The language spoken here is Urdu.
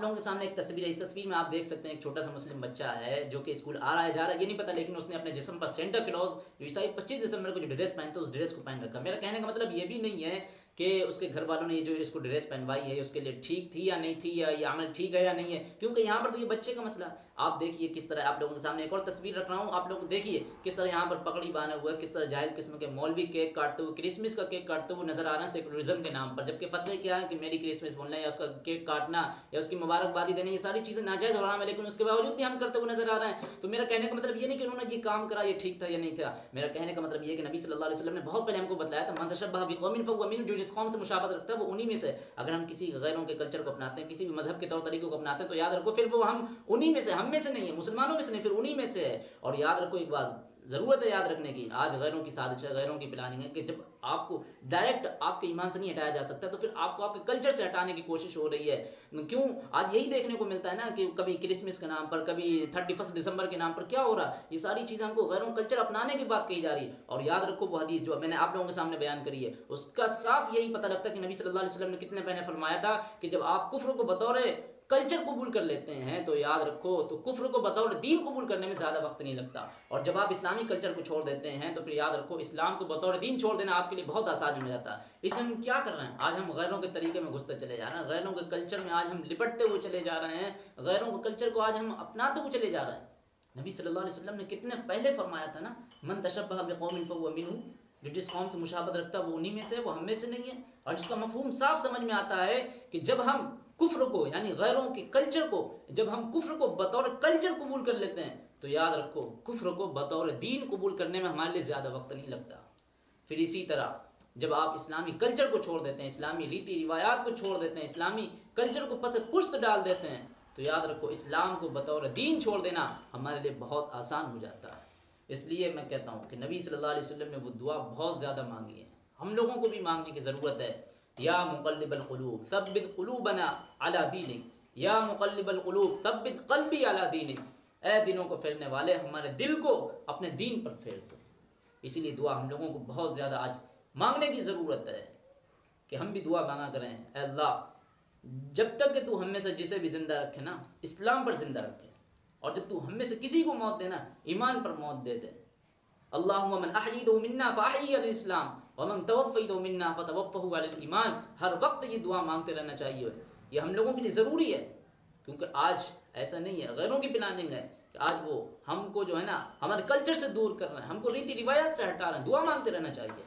لوگوں کے سامنے ایک تصویر ہے، اس تصویر میں آپ دیکھ سکتے ہیں ایک چھوٹا سا مسلم بچہ ہے جو کہ اسکول آ رہا ہے جا رہا ہے یہ نہیں پتا، لیکن اس نے اپنے جسم پر سینٹا کلوز جو عیسائی 25 دسمبر کو جو ڈریس پہنتے ہیں اس ڈریس کو پہن رکھا. میرا کہنے کا مطلب یہ بھی نہیں ہے کہ اس کے گھر والوں نے یہ جو اس کو ڈریس پہنوائی ہے اس کے لیے ٹھیک تھی یا نہیں تھی، یا یہ عمل ٹھیک ہے یا نہیں ہے، کیونکہ یہاں پر تو یہ بچے کا مسئلہ. آپ دیکھیے کس طرح آپ لوگوں کے سامنے ایک اور تصویر رکھ رہا ہوں، آپ لوگ دیکھیے کس طرح یہاں پر پگڑی باندھے ہوئے کس طرح جاہل قسم کے مولوی کیک کاٹتے ہوئے کرسمس کا کیک کاٹتے ہوئے نظر آ رہے ہیں سیکولرزم کے نام پر، جبکہ فتوے کیا ہے کہ میری کرسمس بولنا یا اس کا کیک کاٹنا یا اس کی مبارکبادی دینا یہ ساری چیزیں ناجائز حرام ہے، لیکن اس کے باوجود بھی ہم کرتے ہوئے نظر آ رہے ہیں. تو میرا کہنے کا مطلب یہ نہیں کہ انہوں نے یہ کام کرا یہ ٹھیک تھا یا نہیں تھا. میرا کہنے کا مطلب یہ کہ نبی صلی اللہ علیہ وسلم نے بہت پہلے ہم کو بتلایا تھا من تشبہ بقوم فهو منهم، جو جس قوم سے مشابہت رکھتا ہے وہ انہی میں سے. اگر ہم کسی غیروں کے کلچر کو اپناتے ہیں، کسی بھی مذہب کے طور طریقوں کو اپناتے ہیں تو یاد رکھو پھر وہ ہم انہی میں سے، ہم میں سے نہیں ہے، مسلمانوں میں سے نہیں، پھر انہی میں سے ہے. اور یاد رکھو ایک بات ضرورت ہے یاد رکھنے کی، آج غیروں کی سازش ہے، غیروں کی پلاننگ ہے کہ جب آپ کو ڈائریکٹ آپ کے ایمان سے نہیں ہٹایا جا سکتا تو پھر آپ کو آپ کے کلچر سے ہٹانے کی کوشش ہو رہی ہے. کیوں آج یہی دیکھنے کو ملتا ہے نا کہ کبھی کرسمس کے نام پر، کبھی 31 دسمبر کے نام پر کیا ہو رہا ہے، یہ ساری چیزیں ہم کو غیروں کلچر اپنانے کی بات کہی جا رہی ہے. اور یاد رکھو وہ حدیث جو میں نے آپ لوگوں کے سامنے بیان کری ہے اس کا صاف یہی پتہ لگتا ہے کہ نبی صلی اللہ علیہ وسلم نے کتنے پہلے فرمایا تھا کہ جب آپ کفر کو بطور کلچر قبول کر لیتے ہیں تو یاد رکھو تو کفر کو بطور دین قبول کرنے میں زیادہ وقت نہیں لگتا، اور جب آپ اسلامی کلچر کو چھوڑ دیتے ہیں تو پھر یاد رکھو اسلام کو بطور دین چھوڑ دینا آپ کے لیے بہت آسان ہو جاتا ہے. اس لیے ہم کیا کر رہے ہیں آج، ہم غیروں کے طریقے میں گھستے چلے جا رہے ہیں، غیروں کے کلچر میں آج ہم لپٹتے ہوئے چلے جا رہے ہیں، غیروں کے کلچر کو آج ہم اپناتے ہوئے چلے جا رہے ہیں. نبی صلی اللہ علیہ وسلم نے کتنے پہلے فرمایا تھا نا من تشبہ بقوم فهو منهم، جو جس قوم سے مشابہت رکھتا ہے وہ انہی میں سے، وہ ہم میں سے نہیں ہے. اور جس کا مفہوم صاف سمجھ میں آتا ہے کہ جب ہم کفر کو یعنی غیروں کے کلچر کو، جب ہم کفر کو بطور کلچر قبول کر لیتے ہیں تو یاد رکھو کفر کو بطور دین قبول کرنے میں ہمارے لیے زیادہ وقت نہیں لگتا. پھر اسی طرح جب آپ اسلامی کلچر کو چھوڑ دیتے ہیں، اسلامی ریتی روایات کو چھوڑ دیتے ہیں، اسلامی کلچر کو پس پشت ڈال دیتے ہیں تو یاد رکھو اسلام کو بطور دین چھوڑ دینا ہمارے لیے بہت آسان ہو جاتا ہے. اس لیے میں کہتا ہوں کہ نبی صلی اللہ علیہ وسلم نے وہ دعا بہت زیادہ مانگی ہے، ہم لوگوں کو بھی مانگنے کی ضرورت ہے. یا مقلب القلوب ثبت قلوبنا علی دینک، یا مقلب القلوب ثبت قلبی علی دینک، اے دلوں کو پھیرنے والے ہمارے دل کو اپنے دین پر پھیر دو. اسی لیے دعا ہم لوگوں کو بہت زیادہ آج مانگنے کی ضرورت ہے کہ ہم بھی دعا مانگا کریں، اے اللہ جب تک کہ تو ہم میں سے جسے بھی زندہ رکھے نا اسلام پر زندہ رکھے، اور جب تو ہم میں سے کسی کو موت دینا ایمان پر موت دے دے. اللہم من احییتہ منا فاحیی علی الاسلام ومن توفیتہ منا فتوفہ علی الایمان. ہر وقت یہ دعا مانگتے رہنا چاہیے، یہ ہم لوگوں کے لیے ضروری ہے، کیونکہ آج ایسا نہیں ہے، غیروں کی پلاننگ ہے کہ آج وہ ہم کو جو ہے نا ہمارے کلچر سے دور کر رہے ہیں، ہم کو ریتی روایات سے ہٹا رہے ہیں. دعا مانگتے رہنا چاہیے.